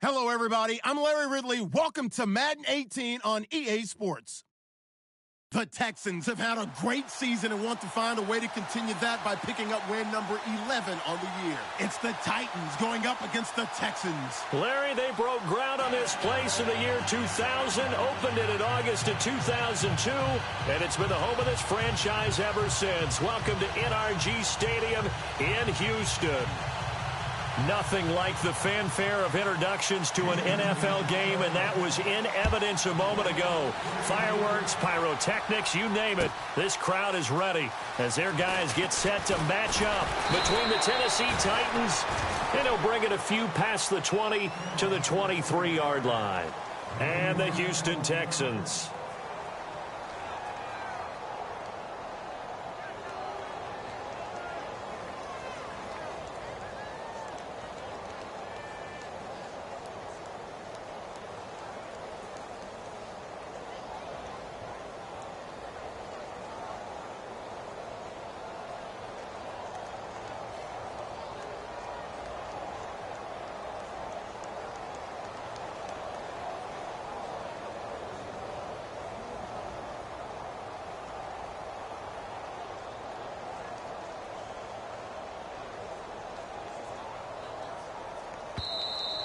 Hello, everybody. I'm Larry Ridley. Welcome to Madden 18 on EA Sports. The Texans have had a great season and want to find a way to continue that by picking up win number 11 on the year. It's the Titans going up against the Texans. Larry, they broke ground on this place in the year 2000, opened it in August of 2002, and it's been the home of this franchise ever since. Welcome to NRG Stadium in Houston. Nothing like the fanfare of introductions to an NFL game, and that was in evidence a moment ago. Fireworks, pyrotechnics, you name it. This crowd is ready as their guys get set to match up between the Tennessee Titans, and they'll bring it a few past the 20 to the 23-yard line. And the Houston Texans.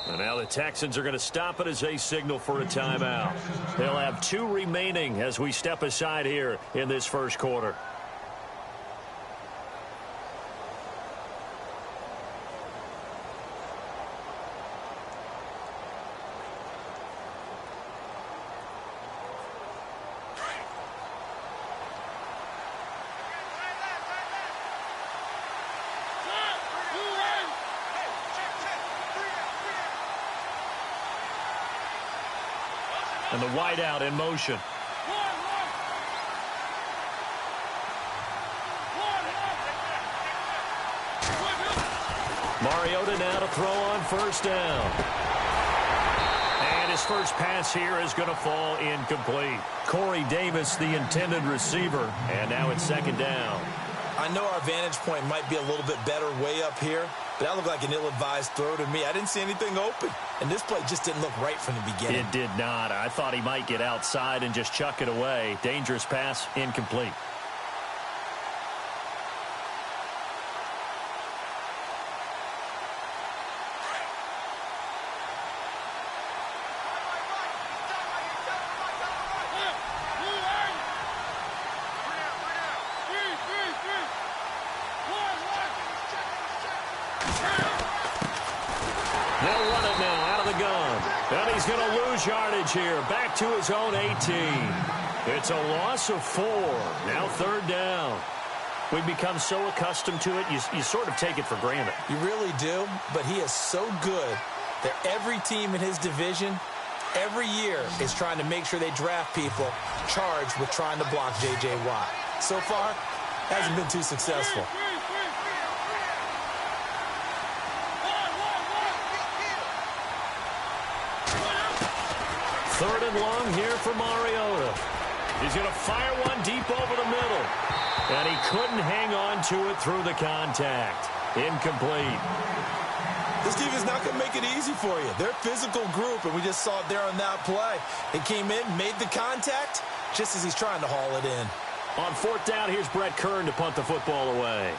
And now the Texans are going to stop it as they signal for a timeout. They'll have 2 remaining as we step aside here in this first quarter. And the wideout in motion. Mariota now to throw on first down. And his first pass here is going to fall incomplete. Corey Davis, the intended receiver. And now it's second down. I know our vantage point might be a little bit better way up here, but that looked like an ill-advised throw to me. I didn't see anything open, and this play just didn't look right from the beginning. It did not. I thought he might get outside and just chuck it away. Dangerous pass, incomplete. They'll run it now out of the gun. And he's going to lose yardage here. Back to his own 18. It's a loss of 4. Now third down. We've become so accustomed to it, you sort of take it for granted. You really do, but he is so good that every team in his division, every year, is trying to make sure they draft people charged with trying to block J.J. Watt. So far, hasn't been too successful. Third and long here for Mariota. He's going to fire one deep over the middle. And he couldn't hang on to it through the contact. Incomplete. This defense is not going to make it easy for you. They're a physical group, and we just saw it there on that play. It came in, made the contact, just as he's trying to haul it in. On fourth down, here's Brett Kern to punt the football away.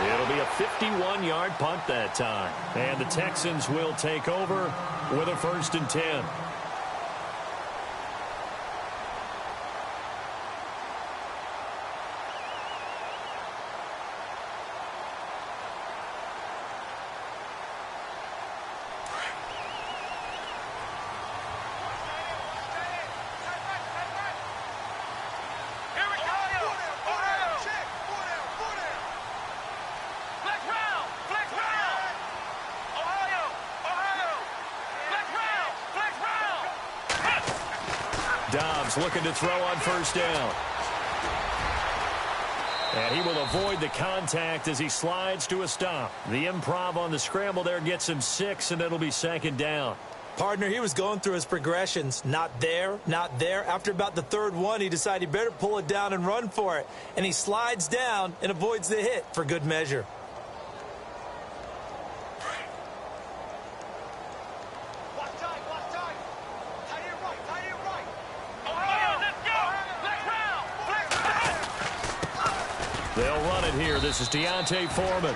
It'll be a 51-yard punt that time. And the Texans will take over with a 1st and 10. Dobbs looking to throw on first down. And he will avoid the contact as he slides to a stop. The improv on the scramble there gets him 6, and it'll be second down. Partner, he was going through his progressions. Not there, not there. After about the third one, he decided he better pull it down and run for it. And he slides down and avoids the hit for good measure. They'll run it here. This is Deontay Foreman.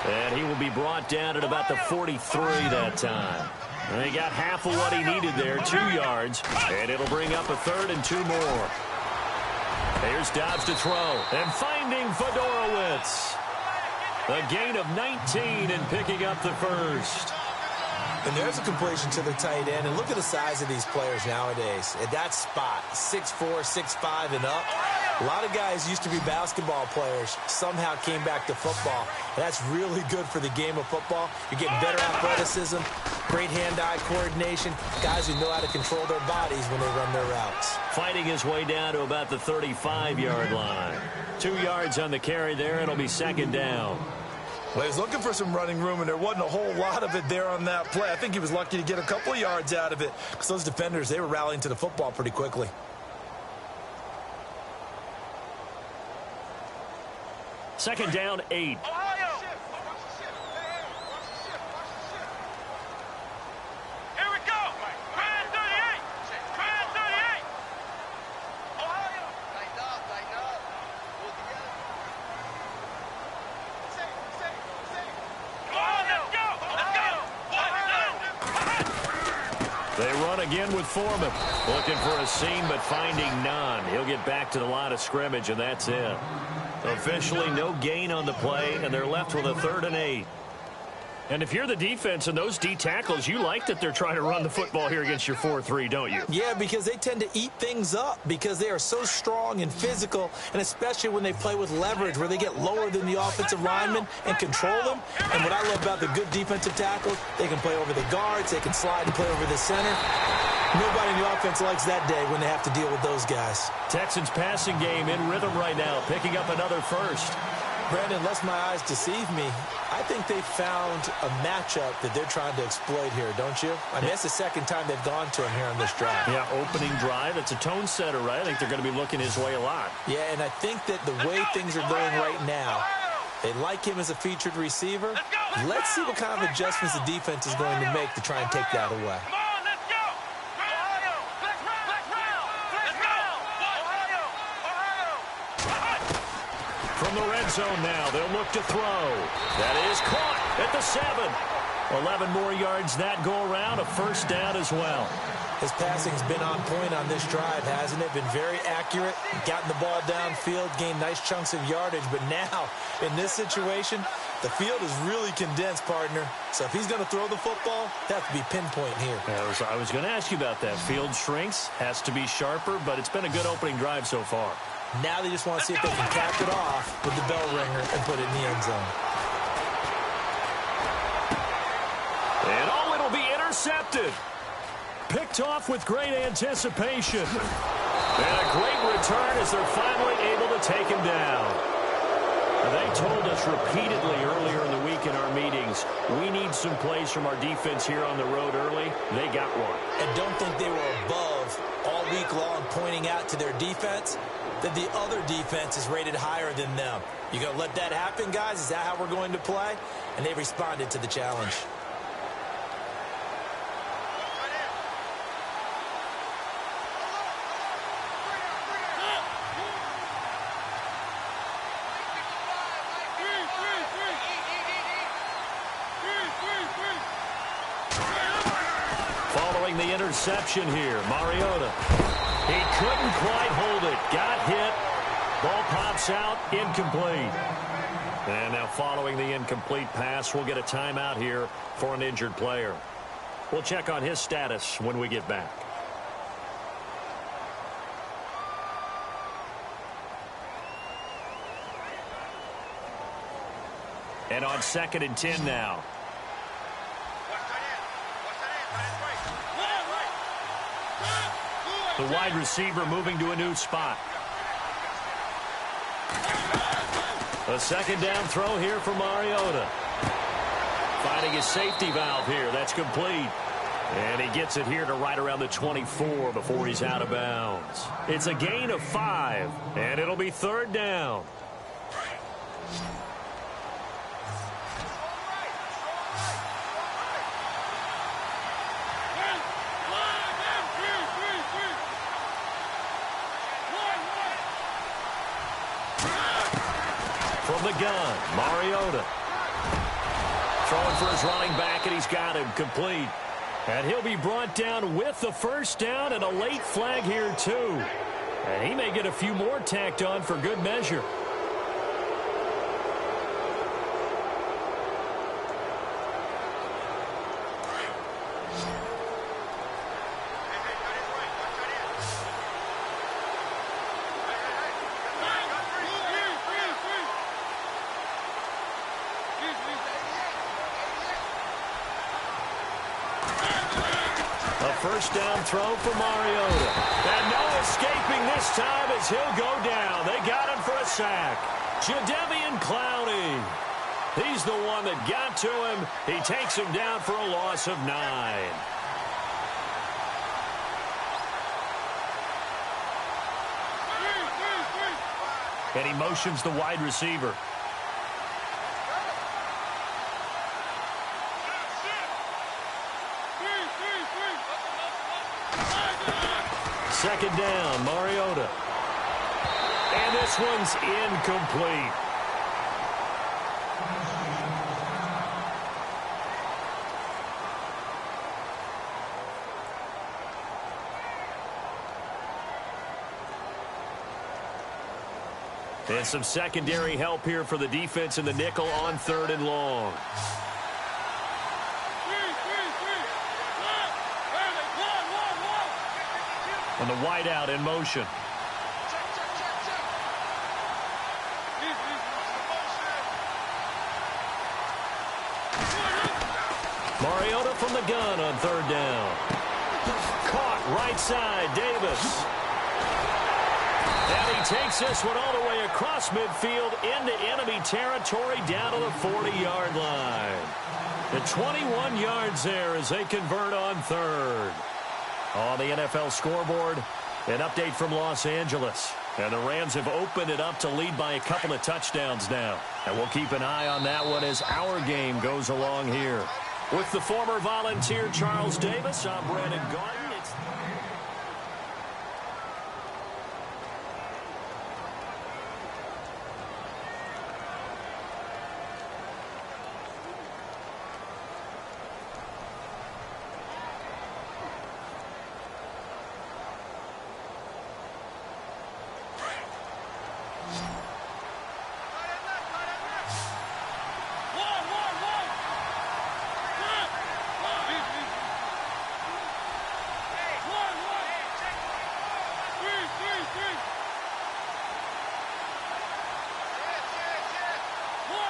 And he will be brought down at about the 43 that time. And he got half of what he needed there, 2 yards. And it'll bring up a 3rd and 2 more. Here's Dobbs to throw. And finding Fedorowicz. A gain of 19 and picking up the first. And there's a completion to the tight end. And look at the size of these players nowadays. At that spot, 6'4", 6'5", and up. A lot of guys used to be basketball players, somehow came back to football. And that's really good for the game of football. You're getting better athleticism, great hand-eye coordination, guys who know how to control their bodies when they run their routes. Fighting his way down to about the 35-yard line. 2 yards on the carry there. It'll be 2nd down. Well, he was looking for some running room, and there wasn't a whole lot of it there on that play. I think he was lucky to get a couple of yards out of it because those defenders, they were rallying to the football pretty quickly. Second down, 8. They run again with Foreman. Looking for a seam, but finding none. He'll get back to the line of scrimmage, and that's it. Officially no gain on the play, and they're left with a 3rd and 8. And if you're the defense and those D tackles, you like that they're trying to run the football here against your 4-3, don't you? Yeah, because they tend to eat things up because they are so strong and physical, and especially when they play with leverage where they get lower than the offensive linemen and control them. And what I love about the good defensive tackles, they can play over the guards, they can slide and play over the center. Nobody in the offense likes that day when they have to deal with those guys. Texans passing game in rhythm right now, picking up another first. Brandon, lest my eyes deceive me, I think they found a matchup that they're trying to exploit here, don't you? I mean, that's the second time they've gone to him here on this drive. Yeah, opening drive. It's a tone setter, right? I think they're going to be looking his way a lot. Yeah, and I think that the way things are going right now, they like him as a featured receiver. Let's see what kind of adjustments the defense is going to make to try and take that away. From the red zone now, they'll look to throw. That is caught at the 7. 11 more yards that go around, a first down as well. His passing's been on point on this drive, hasn't it? Been very accurate, gotten the ball downfield, gained nice chunks of yardage. But now, in this situation, the field is really condensed, partner. So if he's going to throw the football, that has to be pinpoint here. I was going to ask you about that. Field shrinks, has to be sharper, but it's been a good opening drive so far. Now they just want to see if they can cap it off with the bell ringer and put it in the end zone. And it'll be intercepted. Picked off with great anticipation. And a great return as they're finally able to take him down. They told us repeatedly earlier in the week in our meetings, we need some plays from our defense here on the road early. They got one. And don't think they were above all week long pointing out to their defense that the other defense is rated higher than them. You going to let that happen, guys? Is that how we're going to play? And they responded to the challenge. Following the interception here, Mariota. He couldn't quite hold it. Got hit. Ball pops out. Incomplete. And now following the incomplete pass, we'll get a timeout here for an injured player. We'll check on his status when we get back. And on 2nd and 10 now. The wide receiver moving to a new spot. A 2nd down throw here for Mariota. Finding his safety valve here. That's complete. And he gets it here to right around the 24 before he's out of bounds. It's a gain of 5, and it'll be 3rd down. From the gun, Mariota. Throwing for his running back, and he's got him complete. And he'll be brought down with the 1st down and a late flag here, too. And he may get a few more tacked on for good measure. First down throw for Mariota. And no escaping this time as he'll go down. They got him for a sack. Jadeveon Clowney. He's the one that got to him. He takes him down for a loss of 9. And he motions the wide receiver. Second down, Mariota. And this one's incomplete. And some secondary help here for the defense in the nickel on 3rd and long. And the wideout in motion. Mariota from the gun on 3rd down. Caught right side, Davis. And he takes this one all the way across midfield into enemy territory down to the 40-yard line. The 21 yards there as they convert on 3rd. On the NFL scoreboard, an update from Los Angeles. And the Rams have opened it up to lead by a couple of touchdowns now. And we'll keep an eye on that one as our game goes along here. With the former Volunteer Charles Davis, I'm Brandon Gordon.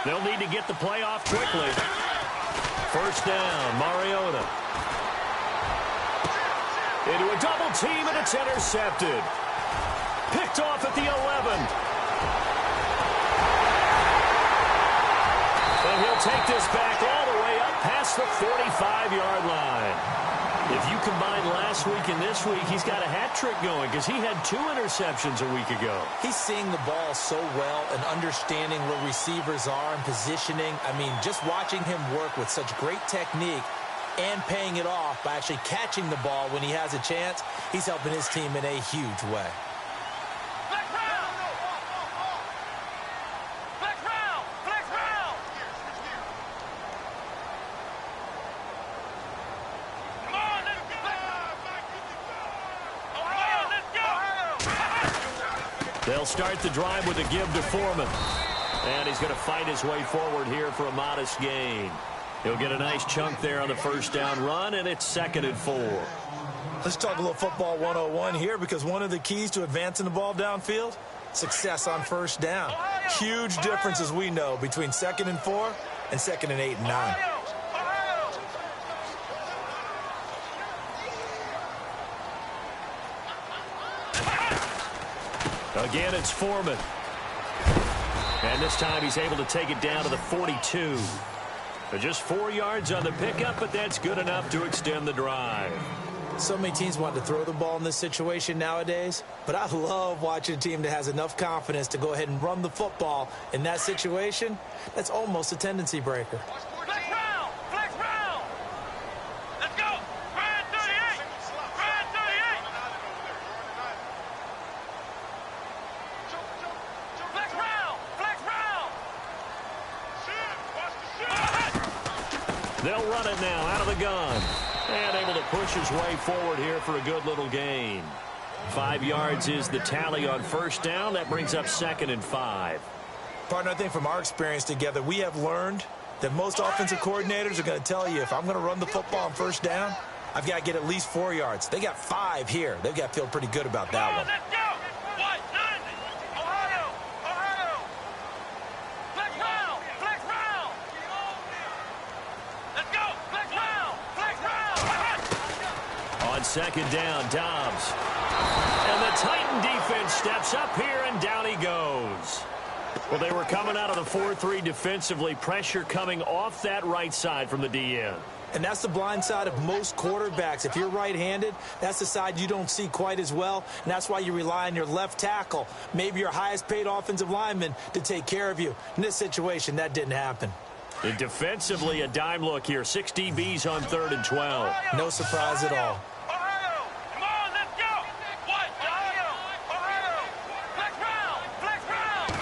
They'll need to get the play off quickly. First down, Mariota. Into a double team, and it's intercepted. Picked off at the 11. And he'll take this back all the way up past the 45-yard line. If you combine last week and this week, he's got a hat trick going because he had 2 interceptions a week ago. He's seeing the ball so well and understanding where receivers are and positioning. I mean, just watching him work with such great technique and paying it off by actually catching the ball when he has a chance, he's helping his team in a huge way. They'll start the drive with a give to Foreman. And he's going to fight his way forward here for a modest gain. He'll get a nice chunk there on the first down run, and it's 2nd and 4. Let's talk a little football 101 here, because one of the keys to advancing the ball downfield, success on first down. Huge difference, as we know, between 2nd and 4 and 2nd and 8 and 9. Again, it's Foreman. And this time he's able to take it down to the 42. Just 4 yards on the pickup, but that's good enough to extend the drive. So many teams want to throw the ball in this situation nowadays, but I love watching a team that has enough confidence to go ahead and run the football in that situation. That's almost a tendency breaker. Flex round! Flex round! Let's go! Ryan 38! Ryan 38! Flex round! Flex round! They'll run it now out of the gun. And able to push his way forward here for a good little gain. 5 yards is the tally on first down. That brings up 2nd and 5. Partner, I think from our experience together, we have learned that most offensive coordinators are going to tell you, if I'm going to run the football on first down, I've got to get at least 4 yards. They got 5 here. They've got to feel pretty good about that one. Let's go! What? Ohio! Ohio! Flex round! Flex round! Let's go! Flex round! Flex round! On 2nd down, Dobbs. And the Titan defense steps up here, and down he goes. Well, they were coming out of the 4-3 defensively. Pressure coming off that right side from the DN. And that's the blind side of most quarterbacks. If you're right-handed, that's the side you don't see quite as well, and that's why you rely on your left tackle, maybe your highest-paid offensive lineman, to take care of you. In this situation, that didn't happen. And defensively, a dime look here. 6 DBs on 3rd and 12. No surprise at all. Ohio! Come on, let's go! What? Ohio! Ohio! Flex round! Flex round!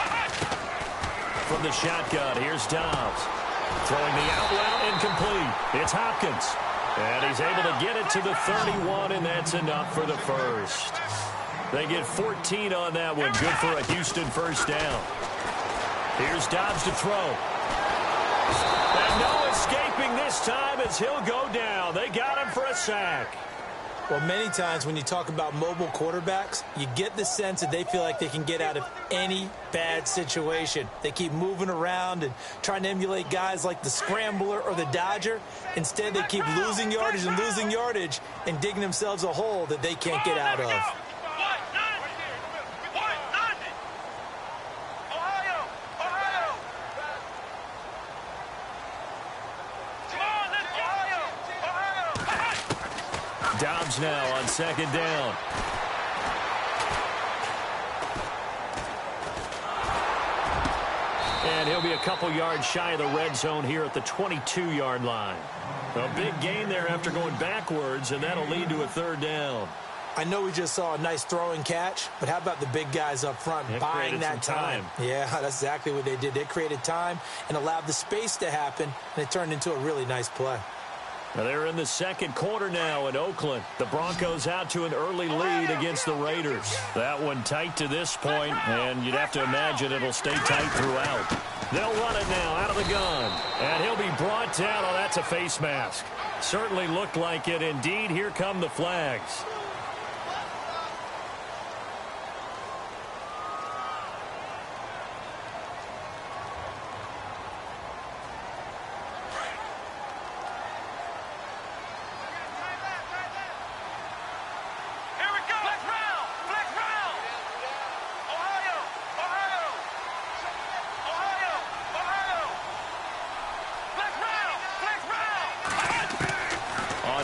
From the shotgun, here's Dobbs. Throwing the out route, incomplete. It's Hopkins. And he's able to get it to the 31, and that's enough for the first. They get 14 on that one. Good for a Houston first down. Here's Dobbs to throw. And no escaping this time as he'll go down. They got him for a sack. Well, many times when you talk about mobile quarterbacks, you get the sense that they feel like they can get out of any bad situation. They keep moving around and trying to emulate guys like the Scrambler or the Dodger. Instead, they keep losing yardage and digging themselves a hole that they can't get out of. Dobbs now on 2nd down. And he'll be a couple yards shy of the red zone here at the 22-yard line. A big gain there after going backwards, and that'll lead to a 3rd down. I know we just saw a nice throwing catch, but how about the big guys up front buying that time? Yeah, that's exactly what they did. They created time and allowed the space to happen, and it turned into a really nice play. Now they're in the 2nd quarter now in Oakland. The Broncos out to an early lead against the Raiders. That one tight to this point, and you'd have to imagine it'll stay tight throughout. They'll run it now out of the gun, and he'll be brought down. Oh, that's a face mask. Certainly looked like it. Indeed, here come the flags.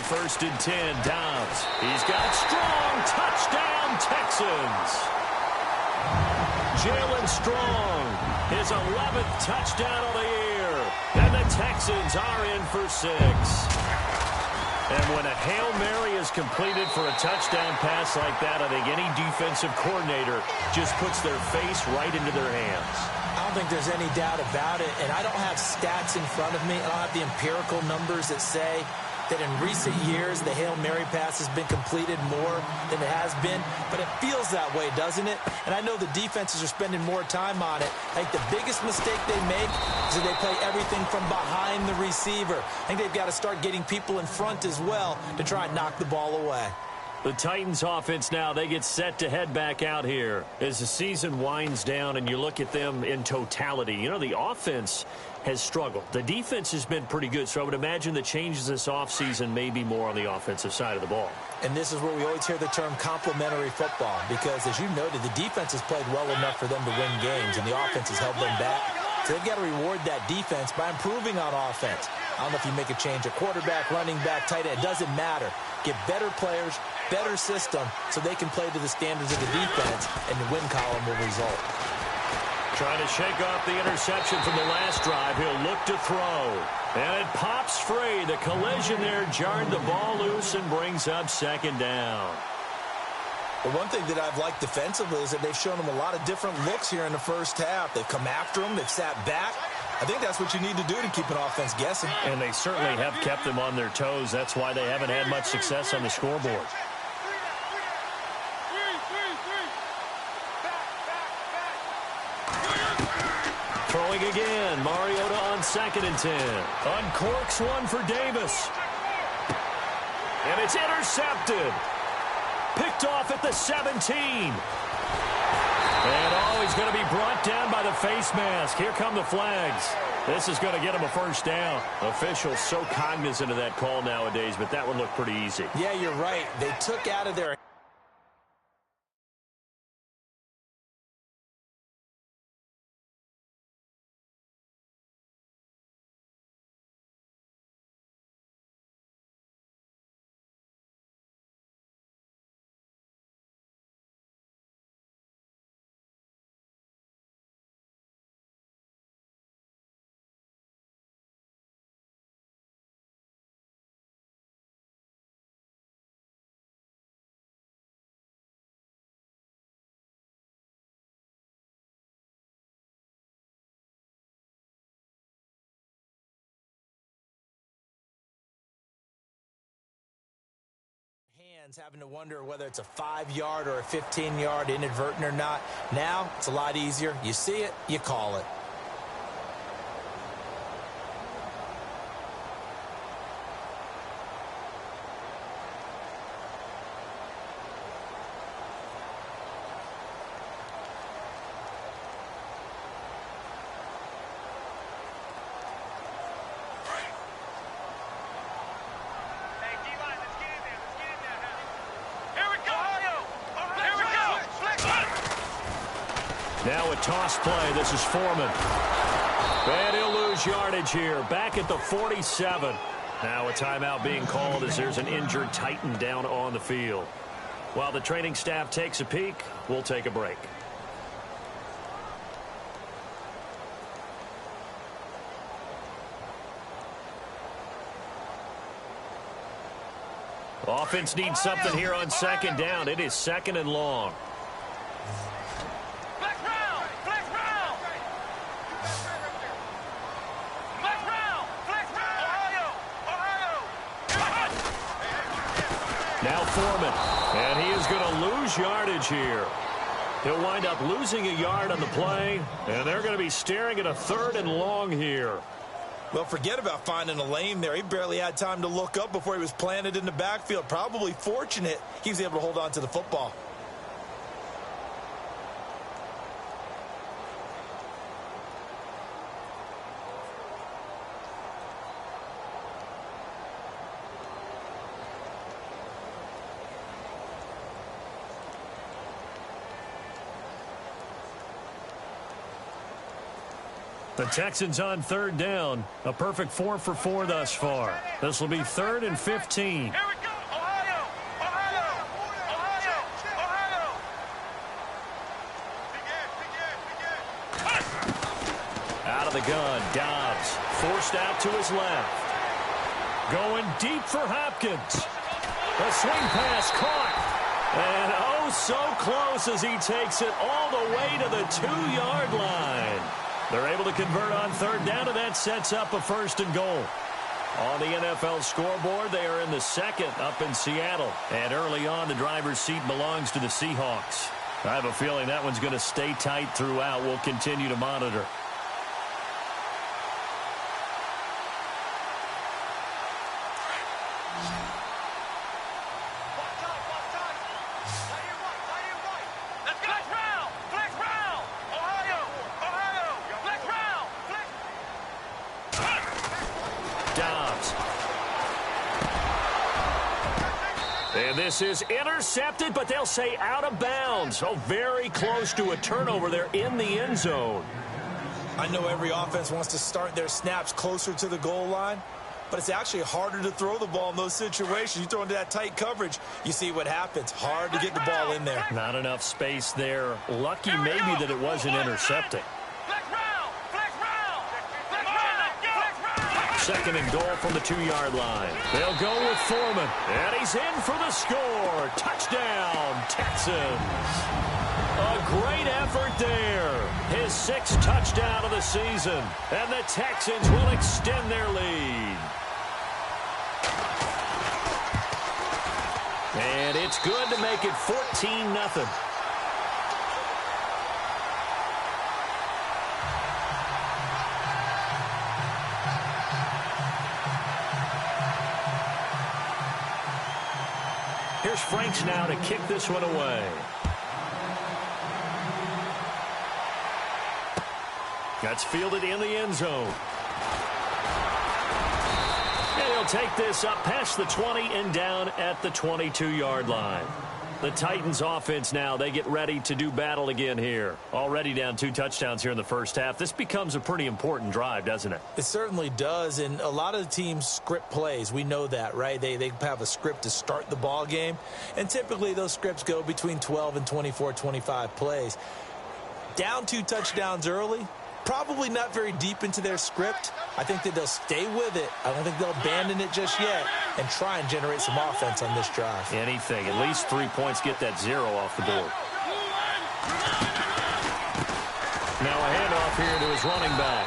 First and 10, Dobbs. He's got it strong. Touchdown, Texans. Jalen Strong, his 11th touchdown of the year. And the Texans are in for 6. And when a Hail Mary is completed for a touchdown pass like that, I think any defensive coordinator just puts their face right into their hands. I don't think there's any doubt about it, and I don't have stats in front of me. I don't have the empirical numbers that say that in recent years the Hail Mary pass has been completed more than it has been, but it feels that way, doesn't it? And I know the defenses are spending more time on it. I think the biggest mistake they make is that they play everything from behind the receiver. I think they've got to start getting people in front as well to try and knock the ball away. The Titans offense now, they get set to head back out here as the season winds down and you look at them in totality. You know, the offense has struggled. The defense has been pretty good, so I would imagine the changes this offseason may be more on the offensive side of the ball. And this is where we always hear the term complementary football because, as you noted, the defense has played well enough for them to win games, and the offense has held them back. So they've got to reward that defense by improving on offense. I don't know if you make a change at quarterback, running back, tight end. It doesn't matter. Get better players, better system, so they can play to the standards of the defense, and the win column will result. Trying to shake off the interception from the last drive. He'll look to throw. And it pops free. The collision there jarred the ball loose and brings up second down. But one thing that I've liked defensively is that they've shown them a lot of different looks here in the first half. They've come after them. They've sat back. I think that's what you need to do to keep an offense guessing. And they certainly have kept them on their toes. That's why they haven't had much success on the scoreboard. Throwing again. Mariota on 2nd and 10. Uncorks one for Davis. And it's intercepted. Picked off at the 17. And he's going to be brought down by the face mask. Here come the flags. This is going to get him a first down. Officials so cognizant of that call nowadays, but that would look pretty easy. Yeah, you're right. They took out of their hands, having to wonder whether it's a 5-yard or a 15-yard inadvertent or not. Now it's a lot easier. You see it, you call it. Now a toss play. This is Foreman. And he'll lose yardage here. Back at the 47. Now a timeout being called as there's an injured Titan down on the field. While the training staff takes a peek, we'll take a break. Offense needs something here on 2nd down. It is 2nd and long. Now Foreman, and he is going to lose yardage here. He'll wind up losing a yard on the play, and they're going to be staring at a 3rd and long here. Well, forget about finding a lane there. He barely had time to look up before he was planted in the backfield. Probably fortunate he was able to hold on to the football. The Texans on 3rd down. A perfect 4 for 4 thus far. This will be 3rd and 15. Here we go. Ohio! Ohio! Ohio! Ohio! Begin. Out of the gun, Dobbs. Forced out to his left. Going deep for Hopkins. The swing pass caught. And oh, so close as he takes it all the way to the 2-yard line. They're able to convert on 3rd down, and that sets up a 1st and goal. On the NFL scoreboard, they are in the 2nd up in Seattle. And early on, the driver's seat belongs to the Seahawks. I have a feeling that one's going to stay tight throughout. We'll continue to monitor. And this is intercepted, but they'll say out of bounds. Oh, very close to a turnover there in the end zone. I know every offense wants to start their snaps closer to the goal line, but it's actually harder to throw the ball in those situations. You throw into that tight coverage, you see what happens. Hard to get the ball in there. Not enough space there. Lucky maybe that it wasn't intercepting. Second and goal from the 2-yard line. They'll go with Foreman, and he's in for the score. Touchdown, Texans. A great effort there. His 6th touchdown of the season, and the Texans will extend their lead. And it's good to make it 14-0. Here's Franks now to kick this one away. That's fielded in the end zone. And he'll take this up past the 20 and down at the 22-yard line. The Titans offense now, they get ready to do battle again here. Already down 2 touchdowns here in the first half. This becomes a pretty important drive, doesn't it? It certainly does, and a lot of the teams script plays. We know that, right? They have a script to start the ball game, and typically those scripts go between 12 and 24, 25 plays. Down 2 touchdowns early, probably not very deep into their script. I think that they'll stay with it. I don't think they'll abandon it just yet and try and generate some offense on this drive. Anything. At least 3 points, get that 0 off the board. Now a handoff here to his running back.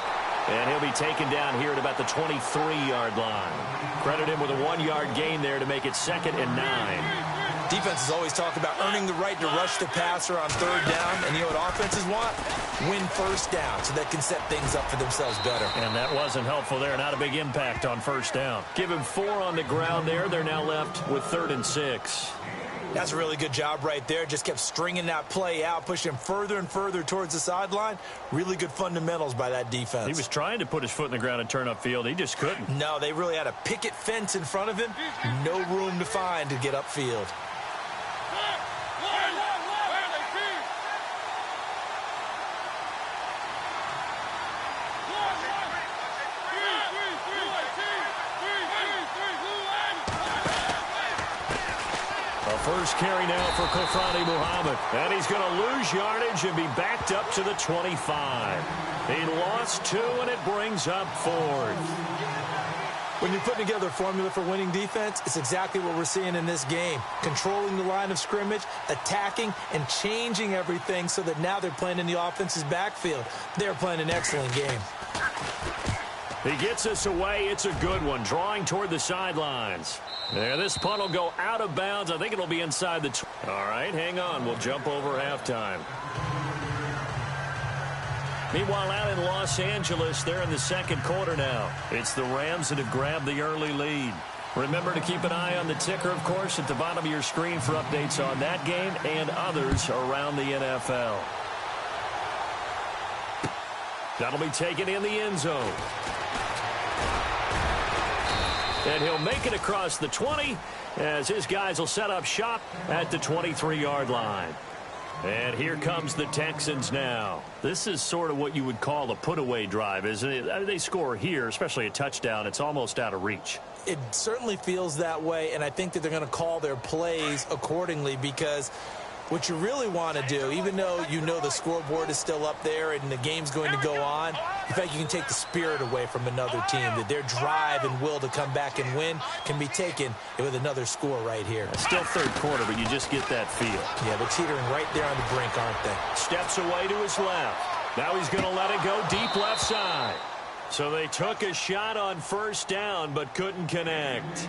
And he'll be taken down here at about the 23-yard line. Credit him with a 1-yard gain there to make it 2nd and 9. Defenses always talk about earning the right to rush the passer on 3rd down. And you know what offenses want? Win 1st down so they can set things up for themselves better. And that wasn't helpful there. Not a big impact on 1st down. Give him 4 on the ground there. They're now left with 3rd and 6. That's a really good job right there. Just kept stringing that play out, pushing him further and further towards the sideline. Really good fundamentals by that defense. He was trying to put his foot in the ground and turn upfield. He just couldn't. No, they really had a picket fence in front of him. No room to find to get upfield. First carry now for Kofrani Muhammad. And he's going to lose yardage and be backed up to the 25. He lost 2, and it brings up 4th. When you're putting together a formula for winning defense, it's exactly what we're seeing in this game. Controlling the line of scrimmage, attacking, and changing everything so that now they're playing in the offense's backfield. They're playing an excellent game. He gets us away. It's a good one. Drawing toward the sidelines. There, this punt will go out of bounds. I think it'll be inside the... All right, hang on. We'll jump over halftime. Meanwhile, out in Los Angeles, they're in the 2nd quarter now. It's the Rams that have grabbed the early lead. Remember to keep an eye on the ticker, of course, at the bottom of your screen for updates on that game and others around the NFL. That'll be taken in the end zone. And he'll make it across the 20 as his guys will set up shop at the 23-yard line. And here comes the Texans now. This is sort of what you would call a put-away drive, isn't it? They score here, especially a touchdown. It's almost out of reach. It certainly feels that way, and I think that they're going to call their plays accordingly because what you really want to do, even though you know the scoreboard is still up there and the game's going to go on, in fact, you can take the spirit away from another team, that their drive and will to come back and win can be taken with another score right here. It's still 3rd quarter, but you just get that feel. Yeah, they're teetering right there on the brink, aren't they? Steps away to his left. Now he's going to let it go deep left side. So they took a shot on 1st down, but couldn't connect.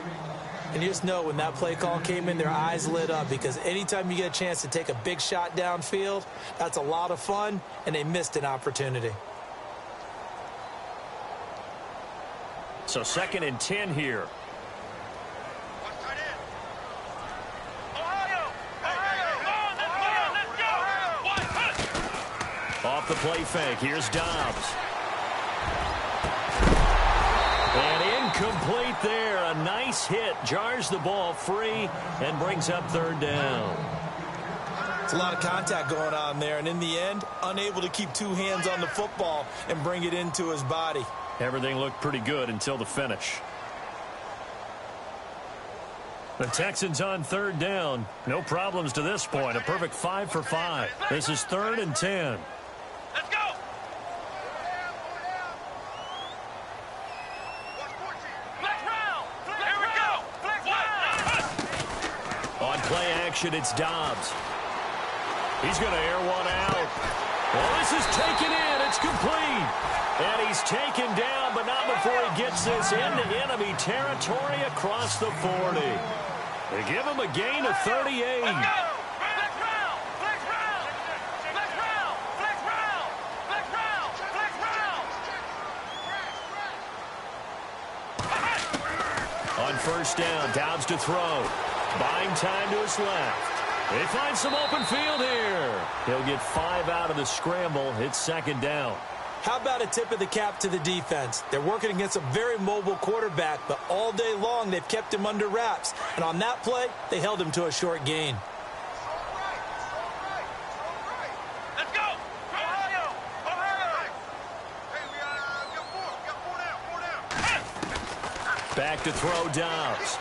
And you just know when that play call came in, their eyes lit up because anytime you get a chance to take a big shot downfield, that's a lot of fun, and they missed an opportunity. So 2nd and 10 here. Off the play fake, here's Dobbs. And incomplete there. A nice hit. Jars the ball free and brings up 3rd down. It's a lot of contact going on there, and in the end, unable to keep two hands on the football and bring it into his body. Everything looked pretty good until the finish. The Texans on third down. No problems to this point. A perfect 5 for 5. This is 3rd and 10. Let's go. Flex round. Here we go. Flex round. On play action, it's Dobbs. He's going to air one out. Well, this is taken in. It's complete. And he's taken down, but not before he gets this into enemy territory across the 40. They give him a gain of 38. Let's go. Flex round. Flex round. Flex round. Flex round. Flex round. Flex round. On first down, Dobbs to throw. Buying time to his left. They find some open field here. He'll get 5 out of the scramble. It's 2nd down. How about a tip of the cap to the defense? They're working against a very mobile quarterback, but all day long they've kept him under wraps. And on that play, they held him to a short gain. Let's go. Ohio. Ohio. Hey, we got 4 down. Back to throw Dobbs.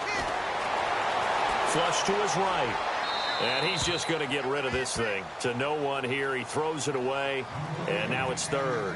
Flush to his right. And he's just going to get rid of this thing. To no one here. He throws it away. And now it's 3rd.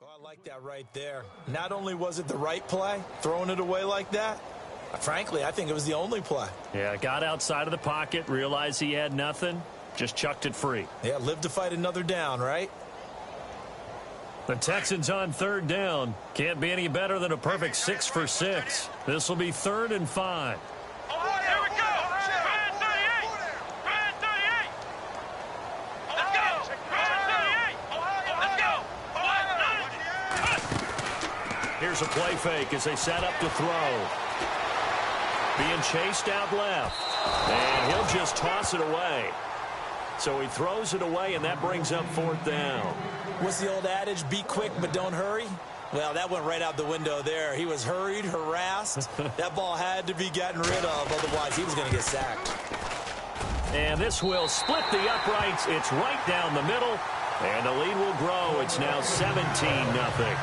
Oh, I like that right there. Not only was it the right play, throwing it away like that, frankly, I think it was the only play. Yeah, got outside of the pocket, realized he had nothing, just chucked it free. Yeah, live to fight another down, right? The Texans on third down. Can't be any better than a perfect 6 for 6. This will be 3rd and 5. Here we go. Red 38. Red 38. Let's go. Red 38. Let's go. Here's a play fake as they set up to throw. Being chased out left. And he'll just toss it away. So he throws it away, and that brings up 4th down. What's the old adage, be quick but don't hurry? Well, that went right out the window there. He was hurried, harassed. That ball had to be gotten rid of, otherwise he was going to get sacked. And this will split the uprights. It's right down the middle, and the lead will grow. It's now 17-0.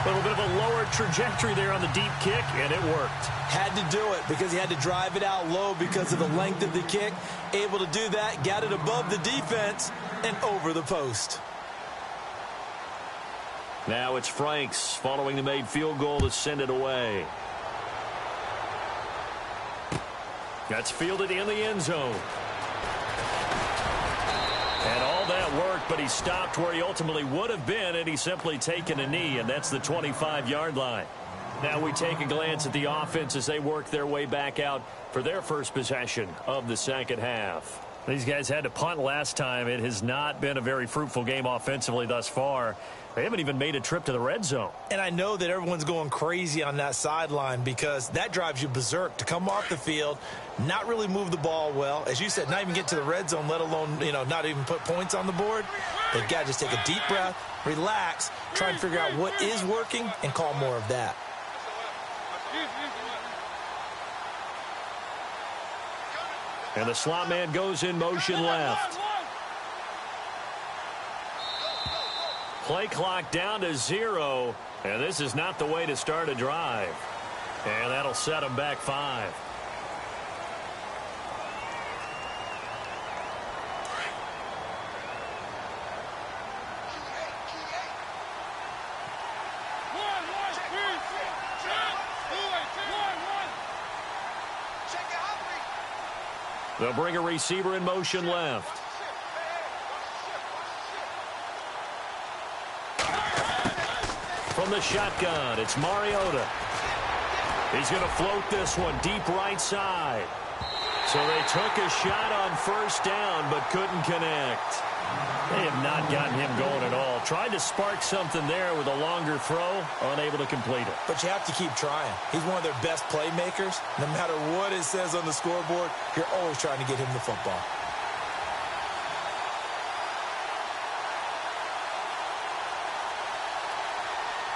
A little bit of a lower trajectory there on the deep kick, and it worked. Had to do it because he had to drive it out low because of the length of the kick. Able to do that, got it above the defense and over the post. Now it's Franks following the made field goal to send it away. That's fielded in the end zone. And all that worked, but he stopped where he ultimately would have been had he simply taken a knee, and that's the 25-yard line. Now we take a glance at the offense as they work their way back out for their first possession of the second half. These guys had to punt last time. It has not been a very fruitful game offensively thus far. They haven't even made a trip to the red zone. And I know that everyone's going crazy on that sideline because that drives you berserk to come off the field, not really move the ball well. As you said, not even get to the red zone, let alone, not even put points on the board. They've got to just take a deep breath, relax, try and figure out what is working and call more of that. And the slot man goes in motion left. Play clock down to 0, and this is not the way to start a drive. And that'll set them back 5. They'll bring a receiver in motion left. From the shotgun, it's Mariota. He's going to float this one deep right side. So they took a shot on first down, but couldn't connect. They have not gotten him going at all. Tried to spark something there with a longer throw, unable to complete it. But you have to keep trying. He's one of their best playmakers. No matter what it says on the scoreboard, you're always trying to get him the football.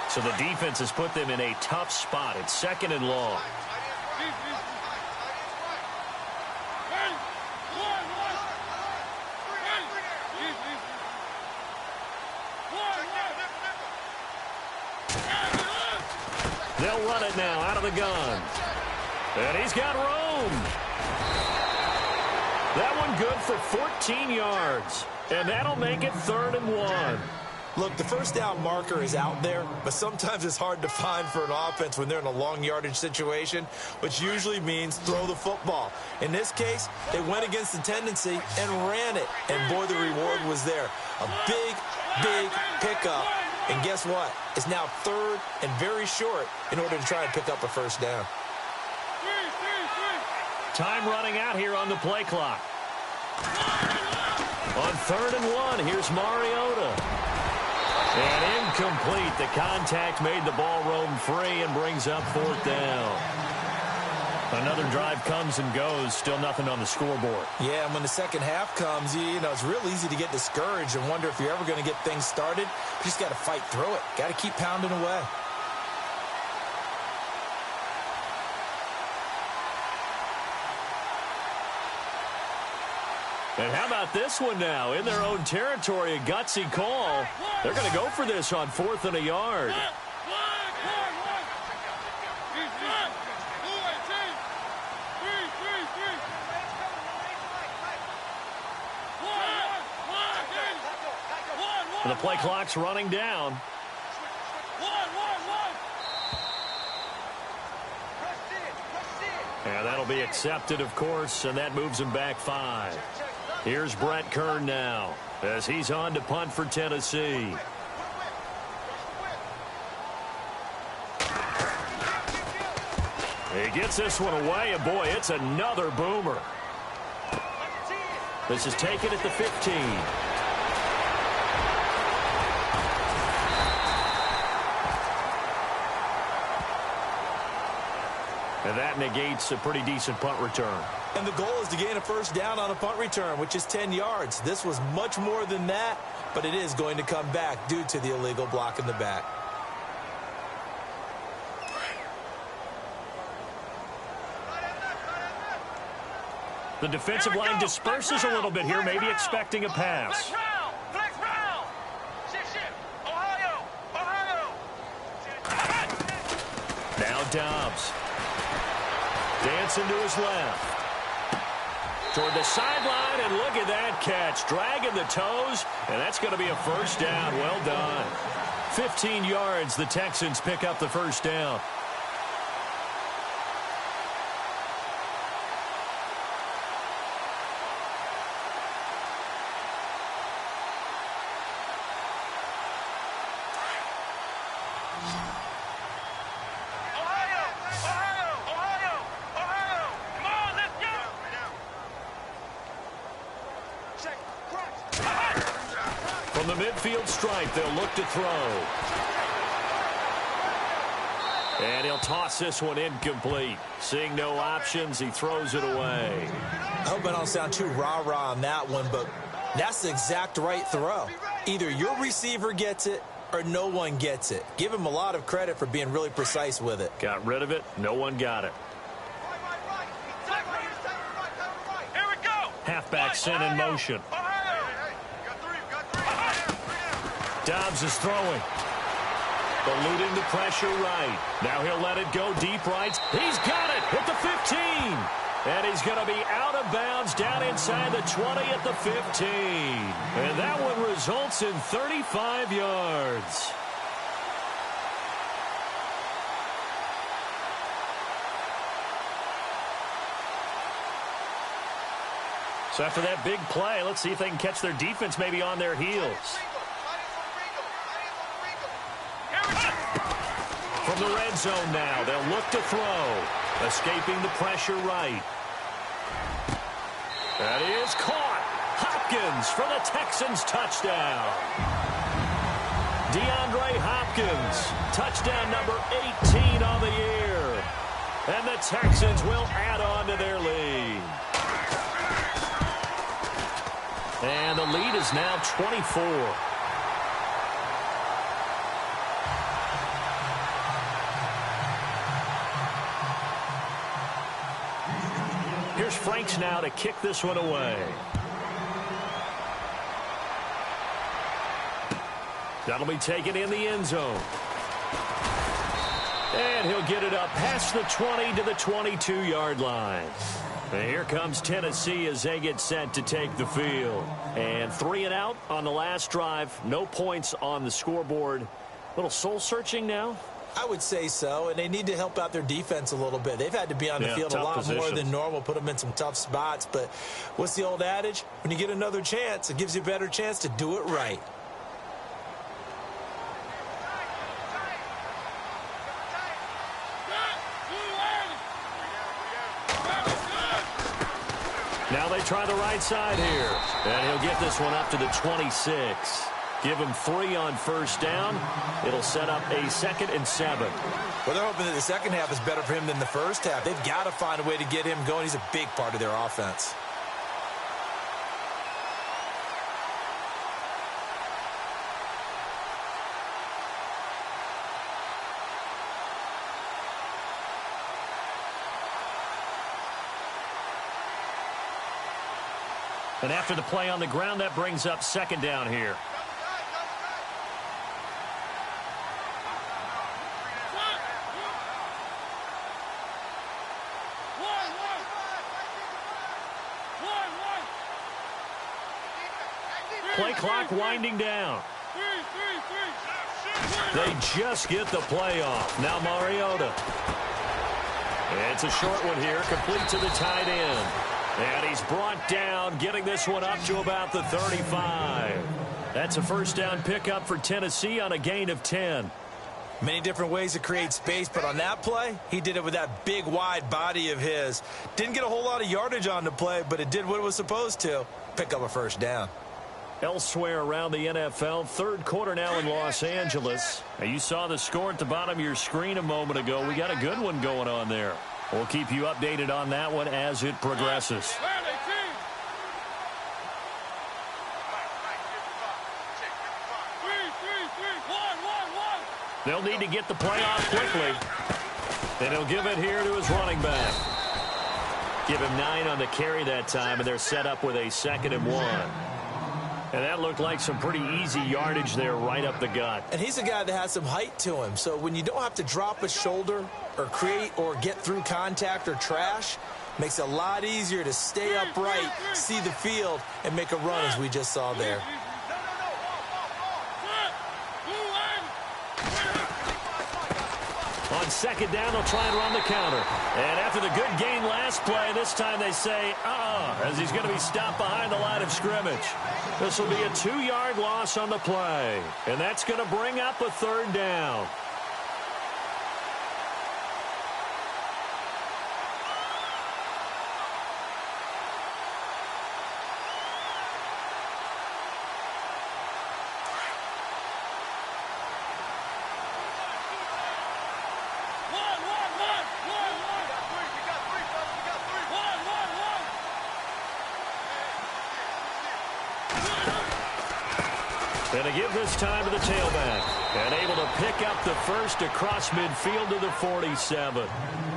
So the defense has put them in a tough spot. It's 2nd and long. They'll run it now out of the gun. And he's got room. That one good for 14 yards. And that'll make it 3rd and 1. Look, the first down marker is out there, but sometimes it's hard to find for an offense when they're in a long yardage situation, which usually means throw the football. In this case, they went against the tendency and ran it. And boy, the reward was there. A big, big pickup. And guess what? It's now 3rd and very short in order to try and pick up a first down. Time running out here on the play clock. On 3rd and 1, here's Mariota. And incomplete. The contact made the ball roam free and brings up 4th down. Another drive comes and goes. Still nothing on the scoreboard. Yeah, and when the second half comes, it's real easy to get discouraged and wonder if you're ever going to get things started. You just got to fight through it. Got to keep pounding away. And how about this one now? In their own territory, a gutsy call. They're going to go for this on 4th and a yard. The play clock's running down. And that'll be accepted, of course, and that moves him back 5. Here's Brett Kern now as he's on to punt for Tennessee. He gets this one away, and boy, it's another boomer. This is taken at the 15. And that negates a pretty decent punt return. And the goal is to gain a first down on a punt return, which is 10 yards. This was much more than that, but it is going to come back due to the illegal block in the back. The defensive line disperses a little bit here, maybe expecting a pass. Flex round. Shit. Ohio. Now Dobbs. Dancing to his left. Toward the sideline, and look at that catch. Dragging the toes, and that's going to be a first down. Well done. 15 yards, the Texans pick up the first down. From the midfield stripe, they'll look to throw. And he'll toss this one incomplete. Seeing no options, he throws it away. I hope I don't sound too rah-rah on that one, but that's the exact right throw. Either your receiver gets it or no one gets it. Give him a lot of credit for being really precise with it. Got rid of it. No one got it. Here we go. Halfback sent in motion. Dobbs is throwing. Eluding the pressure right. Now he'll let it go deep right. He's got it at the 15. And he's going to be out of bounds down inside the 20 at the 15. And that one results in 35 yards. So after that big play, let's see if they can catch their defense maybe on their heels. From the red zone now, they'll look to throw. Escaping the pressure right. That is caught. Hopkins for the Texans touchdown. DeAndre Hopkins, touchdown number 18 on the year. And the Texans will add on to their lead. And the lead is now 24. Here's Franks now to kick this one away. That'll be taken in the end zone. And he'll get it up past the 20 to the 22-yard line. And here comes Tennessee as they get set to take the field. And 3 and out on the last drive. No points on the scoreboard. A little soul-searching now. I would say so, and they need to help out their defense a little bit. They've had to be on the field a lot more than normal, put them in some tough spots. But what's the old adage? When you get another chance, it gives you a better chance to do it right. Now they try the right side here. And he'll get this one up to the 26. Give him 3 on first down. It'll set up a 2nd and 7. Well, they're hoping that the second half is better for him than the first half. They've got to find a way to get him going. He's a big part of their offense. And after the play on the ground, that brings up 2nd down here. Play clock winding down. They just get the play off. Now Mariota. It's a short one here, complete to the tight end. And he's brought down, getting this one up to about the 35. That's a first down pickup for Tennessee on a gain of 10. Many different ways to create space, but on that play, he did it with that big, wide body of his. Didn't get a whole lot of yardage on the play, but it did what it was supposed to. Pick up a first down. Elsewhere around the NFL, third quarter now in Los Angeles. Now, you saw the score at the bottom of your screen a moment ago. We got a good one going on there. We'll keep you updated on that one as it progresses. They'll need to get the play off quickly. Then he'll give it here to his running back. Give him 9 on the carry that time, and they're set up with a 2nd and 1. And that looked like some pretty easy yardage there right up the gut. And he's a guy that has some height to him. So when you don't have to drop a shoulder or create or get through contact or trash, makes it a lot easier to stay upright, see the field, and make a run as we just saw there. On 2nd down, they'll try and run the counter. And after the good gain last play, this time they say, as he's going to be stopped behind the line of scrimmage. This will be a 2-yard loss on the play. And that's going to bring up a 3rd down. And to give this time to the tailback. And able to pick up the first across midfield to the 47.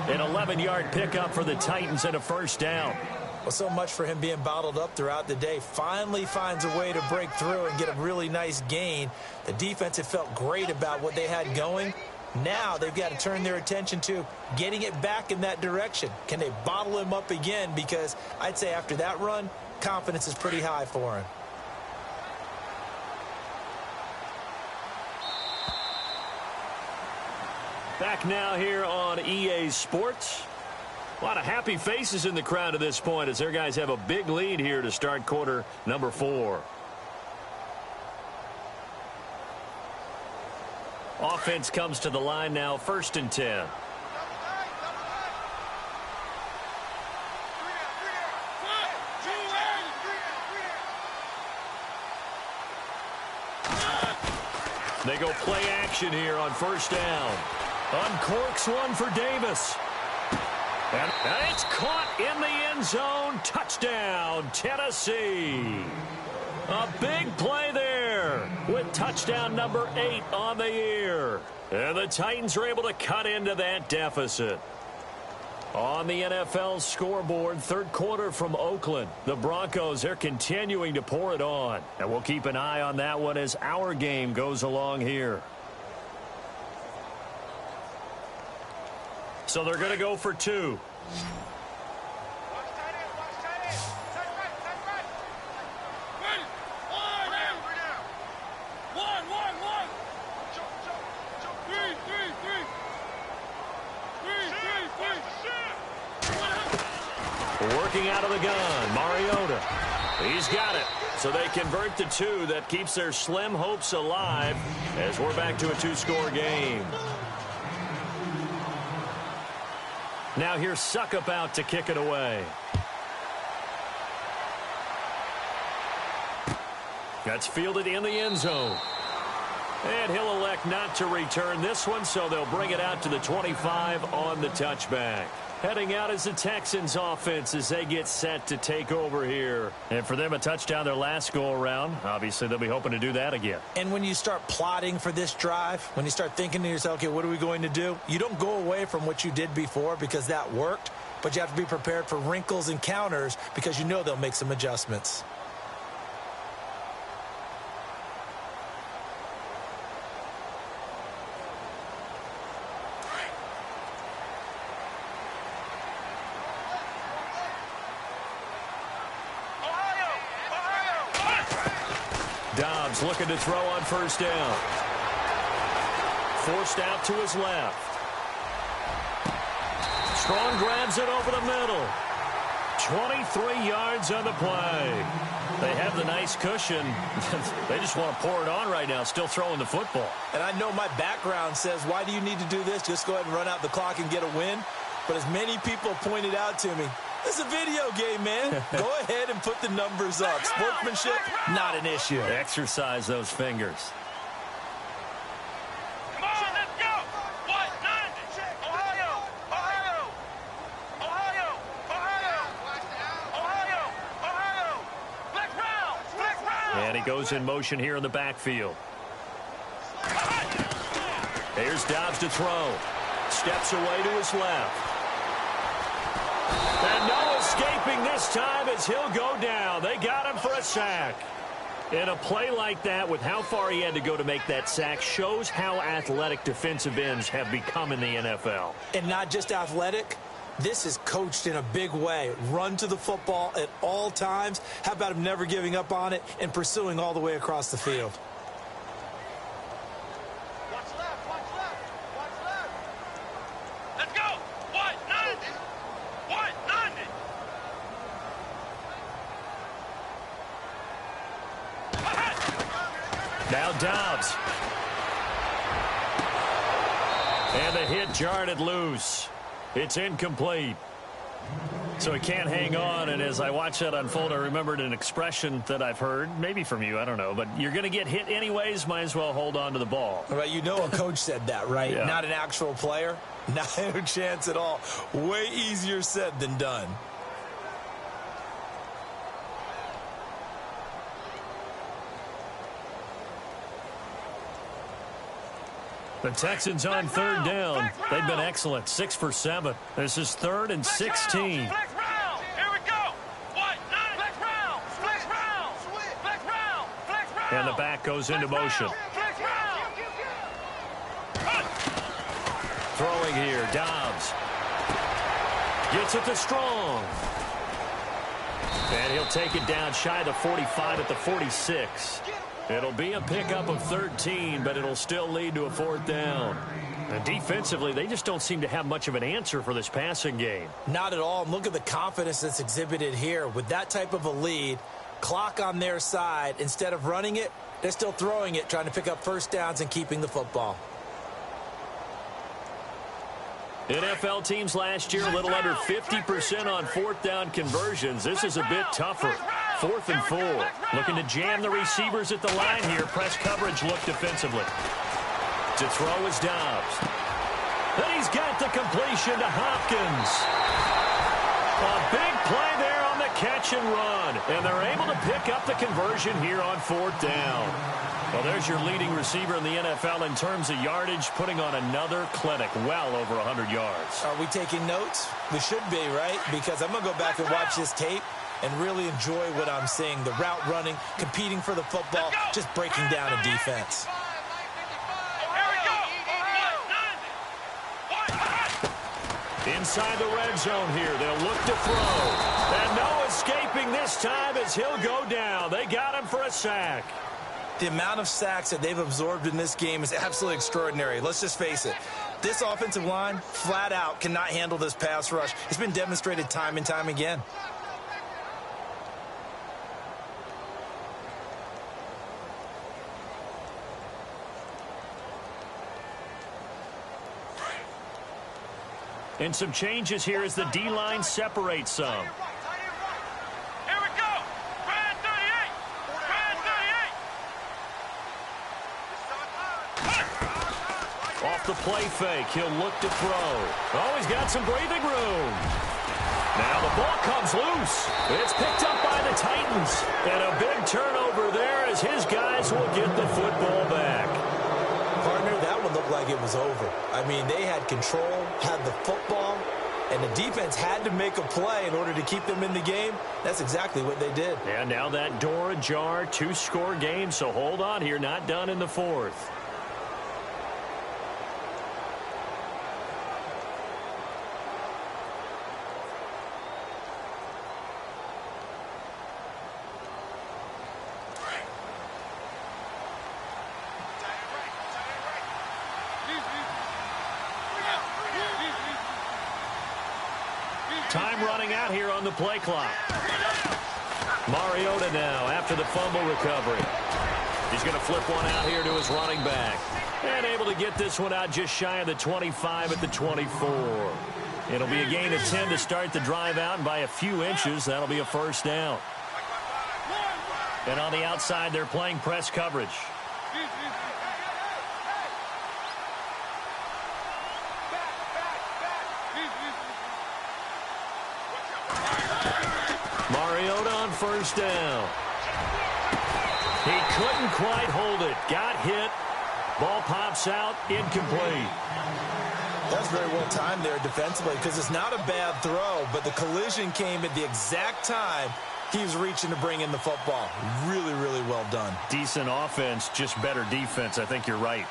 An 11-yard pickup for the Titans and a first down. Well, so much for him being bottled up throughout the day. Finally finds a way to break through and get a really nice gain. The defense had felt great about what they had going. Now they've got to turn their attention to getting it back in that direction. Can they bottle him up again? Because I'd say after that run, confidence is pretty high for him. Back now here on EA Sports. A lot of happy faces in the crowd at this point as their guys have a big lead here to start quarter number 4. Offense comes to the line now, 1st and 10. They go play action here on 1st down. Uncorks one for Davis. And it's caught in the end zone. Touchdown, Tennessee. A big play there with touchdown number 8 on the year. And the Titans are able to cut into that deficit. On the NFL scoreboard, 3rd quarter from Oakland. The Broncos, they're continuing to pour it on. And we'll keep an eye on that one as our game goes along here. So they're going to go for 2. Working out of the gun, Mariota. He's got it. So they convert to 2. That keeps their slim hopes alive as we're back to a 2-score game. Now here's Suckup out to kick it away. That's fielded in the end zone. And he'll elect not to return this one, so they'll bring it out to the 25 on the touchback. Heading out is the Texans offense as they get set to take over here. And for them, a touchdown their last go-around. Obviously, they'll be hoping to do that again. And when you start plotting for this drive, when you start thinking to yourself, okay, what are we going to do? You don't go away from what you did before because that worked, but you have to be prepared for wrinkles and counters because you know they'll make some adjustments. Dobbs looking to throw on 1st down. Forced out to his left. Strong grabs it over the middle. 23 yards on the play. They have the nice cushion. They just want to pour it on right now, still throwing the football. And I know my background says, why do you need to do this? Just go ahead and run out the clock and get a win. But as many people pointed out to me, this is a video game, man. Go ahead and put the numbers up. Sportsmanship, not an issue. Exercise those fingers. Come on, let's go. What? 90. Ohio. Ohio. Ohio. Ohio. Ohio. Ohio. Flex round. Flex round. And he goes in motion here in the backfield. Here's Dobbs to throw. Steps away to his left. And no escaping this time as he'll go down. They got him for a sack. And a play like that, with how far he had to go to make that sack, shows how athletic defensive ends have become in the NFL. And not just athletic. This is coached in a big way. Run to the football at all times. How about him never giving up on it and pursuing all the way across the field? Watch left. Watch left. Watch left. Let's go. What? 90. What? 90. Now Dobbs. And the hit jarred it loose. It's incomplete. So he can't hang on, and as I watch that unfold, I remembered an expression that I've heard, maybe from you, I don't know, but you're going to get hit anyways, might as well hold on to the ball. Right, you know a coach said that, right? Yeah. Not an actual player. Not a chance at all. Way easier said than done. The Texans on third down. They've been excellent, 6 for 7. This is 3rd and 16. Flex round. Here we go. What? 90. Flex round. Flex round. Flex round. Flex round. And the back goes into motion. Flex round. Throwing here, Dobbs. Gets it to Strong. And he'll take it down shy of the 45 at the 46. It'll be a pickup of 13, but it'll still lead to a 4th down. And defensively, they just don't seem to have much of an answer for this passing game. Not at all. And look at the confidence that's exhibited here. With that type of a lead, clock on their side, instead of running it, they're still throwing it, trying to pick up first downs and keeping the football. NFL teams last year a little under 50% on 4th down conversions. This is a bit tougher. 4th and 4. Looking to jam the receivers at the line here. Press coverage look defensively. To throw is Dobbs. And he's got the completion to Hopkins. A big play there on the catch and run. And they're able to pick up the conversion here on 4th down. Well, there's your leading receiver in the NFL in terms of yardage, putting on another clinic, well over 100 yards. Are we taking notes? We should be, right? Because I'm going to go back and watch this tape and really enjoy what I'm seeing. The route running, competing for the football, just breaking down a defense. Inside the red zone here, they'll look to throw. And no escaping this time as he'll go down. They got him for a sack. The amount of sacks that they've absorbed in this game is absolutely extraordinary. Let's just face it. This offensive line, flat out, cannot handle this pass rush. It's been demonstrated time and time again. And some changes here as the D-line separates some. Here we go. Brand 38. Brand 38. Off the play fake, he'll look to throw. Oh, he's got some breathing room. Now the ball comes loose. It's picked up by the Titans. And a big turnover there as his guys will get the football back. Partner, that one looked like it was over. I mean, they had control, had the football, and the defense had to make a play in order to keep them in the game. That's exactly what they did. And now that door ajar, 2-score game, so hold on here, not done in the 4th. running out here on the play clock. Mariota now after the fumble recovery. He's going to flip one out here to his running back. And able to get this one out just shy of the 25 at the 24. It'll be a gain of 10 to start the drive out, and by a few inches, that'll be a first down. And on the outside, they're playing press coverage. Mariota on first down. He couldn't quite hold it. Got hit. Ball pops out. Incomplete. That's very well timed there defensively because it's not a bad throw, but the collision came at the exact time he was reaching to bring in the football. Really, really well done. Decent offense, just better defense. I think you're right.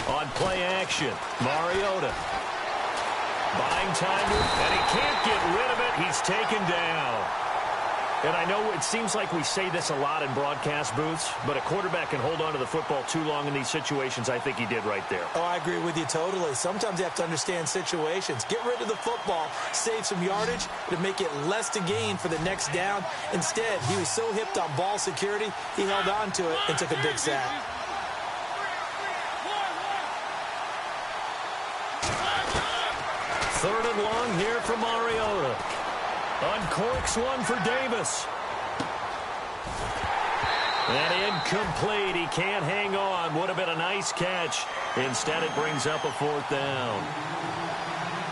On play action, Mariota. Buying time, and he can't get rid of it. He's taken down. And I know it seems like we say this a lot in broadcast booths, but a quarterback can hold on to the football too long in these situations. I think he did right there. Oh, I agree with you totally. Sometimes you have to understand situations. Get rid of the football, save some yardage to make it less to gain for the next down. Instead, he was so hipped on ball security, he held on to it and took a big sack. Third and long here for Mariota. Uncorks one for Davis. And incomplete. He can't hang on. Would have been a nice catch. Instead, it brings up a fourth down.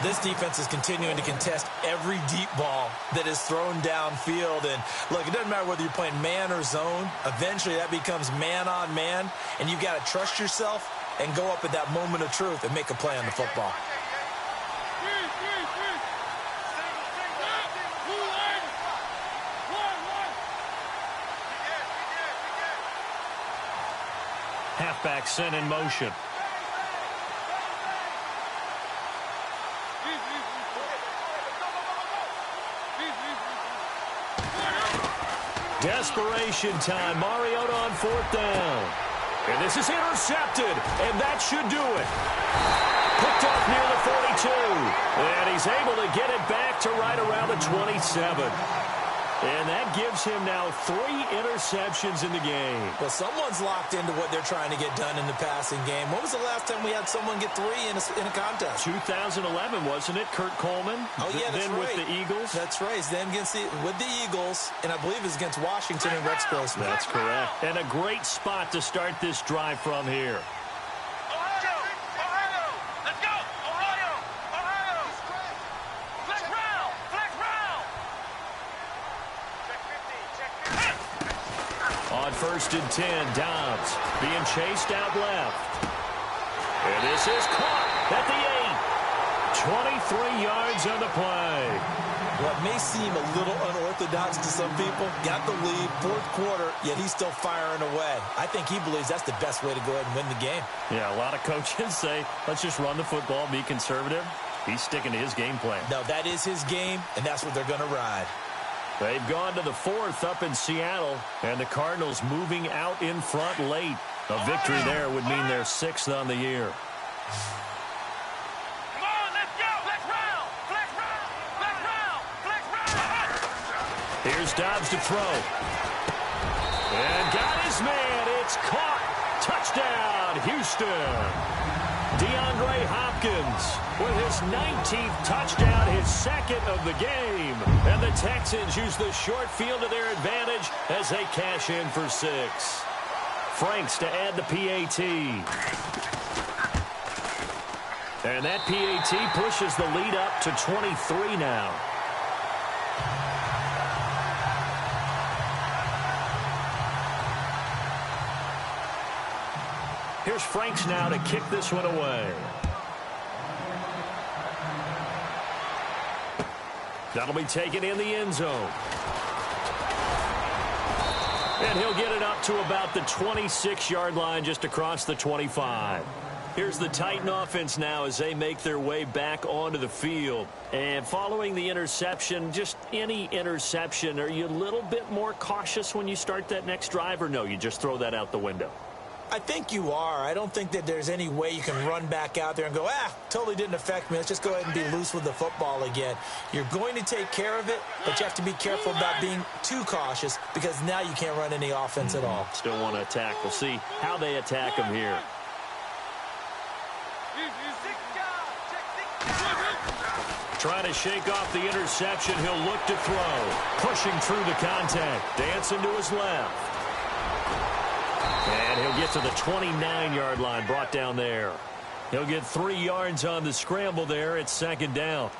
This defense is continuing to contest every deep ball that is thrown downfield. And, look, it doesn't matter whether you're playing man or zone. Eventually, that becomes man on man. And you've got to trust yourself and go up at that moment of truth and make a play on the football. Halfback sent in motion. Desperation time. Mariota on fourth down. And this is intercepted. And that should do it. Picked off near the 42. And he's able to get it back to right around the 27. And that gives him now 3 interceptions in the game. Well, someone's locked into what they're trying to get done in the passing game. When was the last time we had someone get 3 in a contest? 2011, wasn't it? Kurt Coleman? Oh, yeah, that's then right. With the Eagles? That's right. Then with the Eagles, and I believe it's against Washington and Rex Grossman. That's correct. And a great spot to start this drive from here. First and 10, Dobbs being chased out left. And this is caught at the 8. 23 yards on the play. What may seem a little unorthodox to some people, got the lead, fourth quarter, yet he's still firing away. I think he believes that's the best way to go ahead and win the game. Yeah, a lot of coaches say, let's just run the football, be conservative. He's sticking to his game plan. No, that is his game, and that's what they're going to ride. They've gone to the 4th up in Seattle, and the Cardinals moving out in front late. A victory there would mean their 6th on the year. Come on, let's go! Flex round! Flex round! Flex round! Flex round! Here's Dobbs to throw. And got his man. It's caught. Touchdown, Houston. DeAndre Hopkins with his 19th touchdown, his 2nd of the game. And the Texans use the short field to their advantage as they cash in for 6. Franks to add the PAT. And that PAT pushes the lead up to 23 now. Here's Franks now to kick this one away. That'll be taken in the end zone. And he'll get it up to about the 26-yard line, just across the 25. Here's the Titan offense now as they make their way back onto the field. And following the interception, just any interception, are you a little bit more cautious when you start that next drive, or no, you just throw that out the window? I think you are. I don't think that there's any way you can run back out there and go, totally didn't affect me. Let's just go ahead and be loose with the football again. You're going to take care of it, but you have to be careful about being too cautious because now you can't run any offense at all. Still want to attack. We'll see how they attack him here. Trying to shake off the interception. He'll look to throw. Pushing through the contact. Dancing to his left. And he'll get to the 29-yard line, brought down there. He'll get 3 yards on the scramble there. It's second down.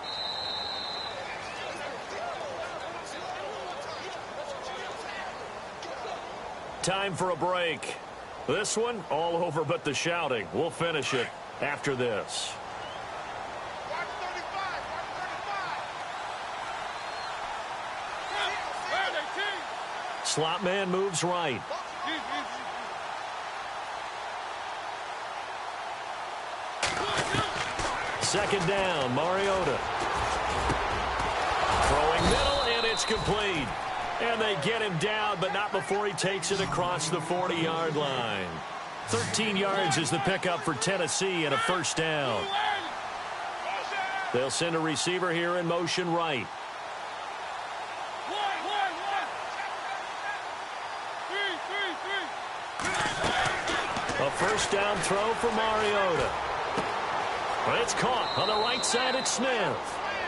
Time for a break. This one, all over but the shouting. We'll finish it after this. Slot man moves right. Second down, Mariota. Throwing middle, and it's complete. And they get him down, but not before he takes it across the 40-yard line. 13 yards is the pickup for Tennessee and a first down. They'll send a receiver here in motion right. A first down throw for Mariota. But it's caught on the right side at Smith.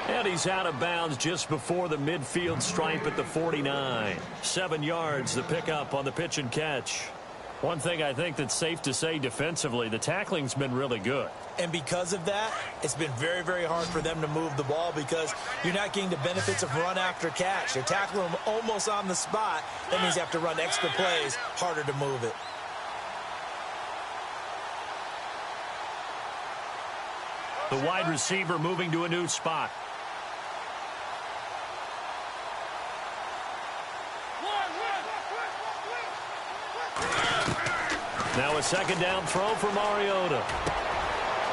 And he's out of bounds just before the midfield stripe at the 49. 7 yards, the pickup on the pitch and catch. One thing I think that's safe to say defensively, the tackling's been really good. And because of that, it's been very, very hard for them to move the ball because you're not getting the benefits of run after catch. You're tackling them almost on the spot. That means you have to run extra plays, harder to move it. The wide receiver moving to a new spot. Now a second down throw for Mariota.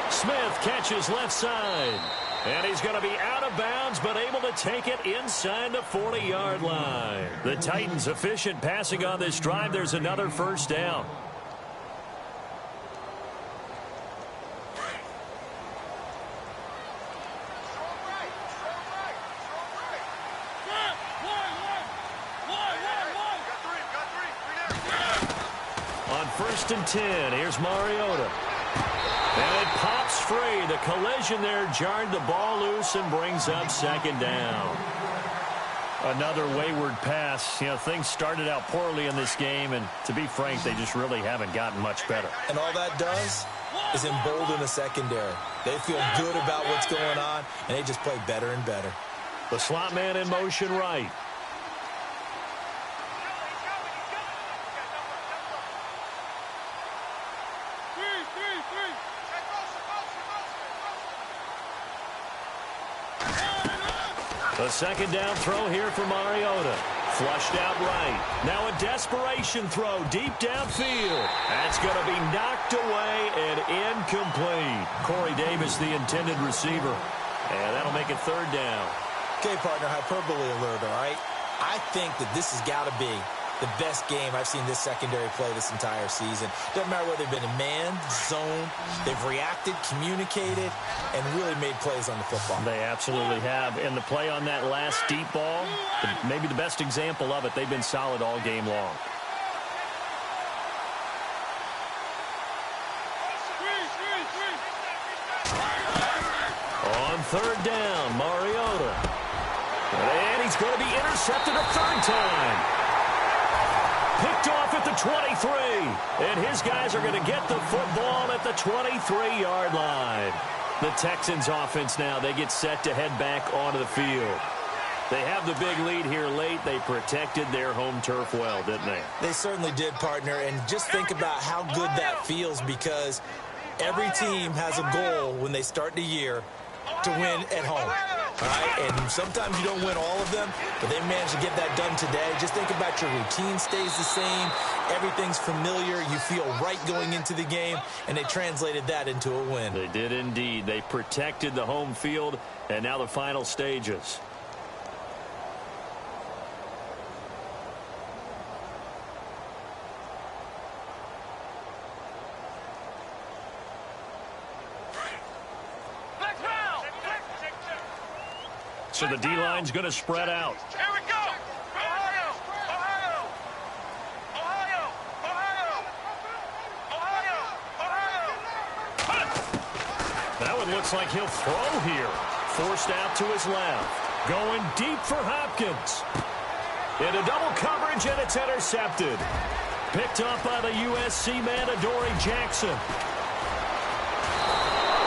Smith catches left side. And he's going to be out of bounds, but able to take it inside the 40-yard line. The Titans efficient passing on this drive. There's another first down. First and 10. Here's Mariota. And it pops free. The collision there jarred the ball loose and brings up second down. Another wayward pass. You know, things started out poorly in this game, and to be frank, they just really haven't gotten much better. And all that does is embolden the secondary. They feel good about what's going on, and they just play better and better. The slot man in motion right. A second down throw here for Mariota. Flushed out right. Now a desperation throw deep downfield. That's going to be knocked away and incomplete. Corey Davis, the intended receiver. And that'll make it third down. Okay, partner, hyperbole alert, all right? I think that this has got to be the best game I've seen this secondary play this entire season. Doesn't matter whether they've been in man, zone, they've reacted, communicated, and really made plays on the football. They absolutely have. And the play on that last deep ball, maybe the best example of it, they've been solid all game long. On third down, Mariota. And he's going to be intercepted a third time. Picked off at the 23. And his guys are going to get the football at the 23-yard line. The Texans offense now, they get set to head back onto the field. They have the big lead here late. They protected their home turf well, didn't they? They certainly did, partner. And just think about how good that feels because every team has a goal when they start the year to win at home. All right, and sometimes you don't win all of them, but they managed to get that done today. Just think about your routine stays the same. Everything's familiar. You feel right going into the game, and they translated that into a win. They did indeed. They protected the home field, and now the final stages. So the D-line's going to spread out. Here we go. Ohio, Ohio, Ohio, Ohio, Ohio, Ohio. That one looks like he'll throw here. Forced out to his left. Going deep for Hopkins. Into double coverage, and it's intercepted. Picked up by the USC man, Adoree Jackson.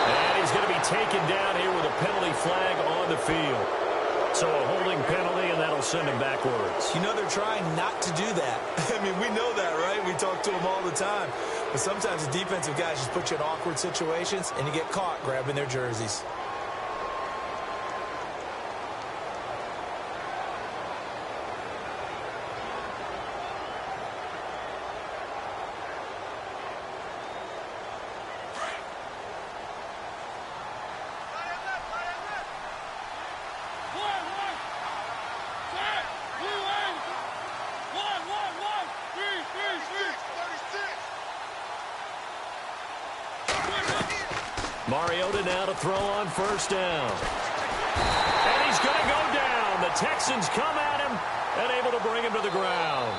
And he's going to be taken down here with a penalty flag on the field. So a holding penalty, and that'll send him backwards. You know, they're trying not to do that. I mean, we know that, right? We talk to them all the time. But sometimes the defensive guys just put you in awkward situations, and you get caught grabbing their jerseys. Mariota now to throw on first down. And he's going to go down. The Texans come at him and able to bring him to the ground.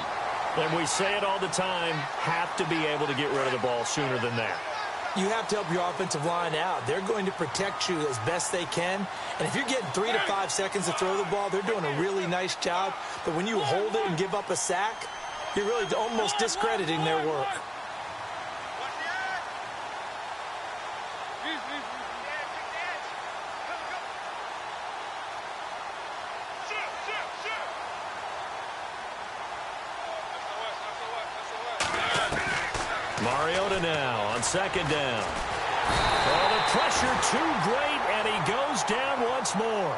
And we say it all the time, have to be able to get rid of the ball sooner than that. You have to help your offensive line out. They're going to protect you as best they can. And if you're getting 3 to 5 seconds to throw the ball, they're doing a really nice job. But when you hold it and give up a sack, you're really almost discrediting their work. Mariota now on second down. Oh, the pressure too great, and he goes down once more.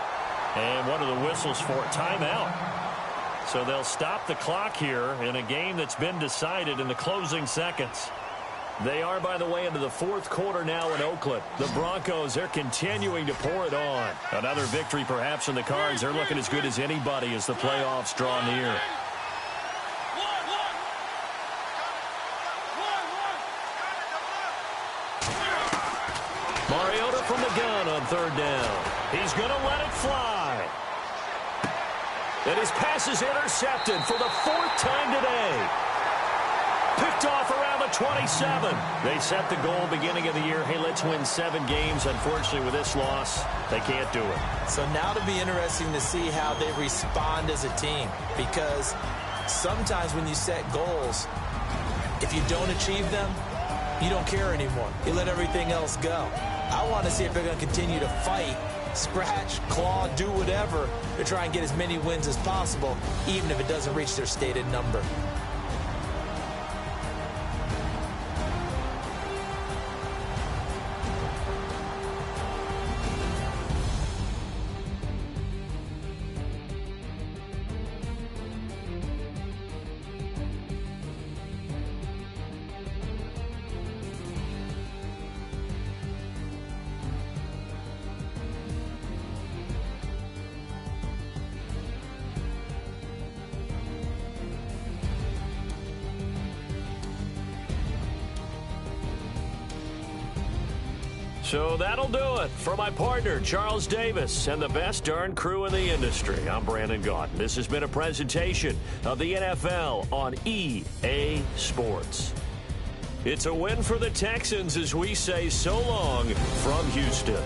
And what are the whistles for? Timeout. So they'll stop the clock here in a game that's been decided in the closing seconds. They are, by the way, into the fourth quarter now in Oakland. The Broncos, they're continuing to pour it on. Another victory perhaps in the cards. They're looking as good as anybody as the playoffs draw near. Mariota from the gun on third down. He's going to let it fly. And his pass is intercepted for the fourth time today. Picked off around the 27. They set the goal beginning of the year. Hey, let's win 7 games. Unfortunately, with this loss, they can't do it. So now it'll be interesting to see how they respond as a team. Because sometimes when you set goals, if you don't achieve them, you don't care anymore. You let everything else go. I want to see if they're going to continue to fight, scratch, claw, do whatever to try and get as many wins as possible, even if it doesn't reach their stated number. So that'll do it for my partner, Charles Davis, and the best darn crew in the industry. I'm Brandon Gaudin. This has been a presentation of the NFL on EA Sports. It's a win for the Texans as we say so long from Houston.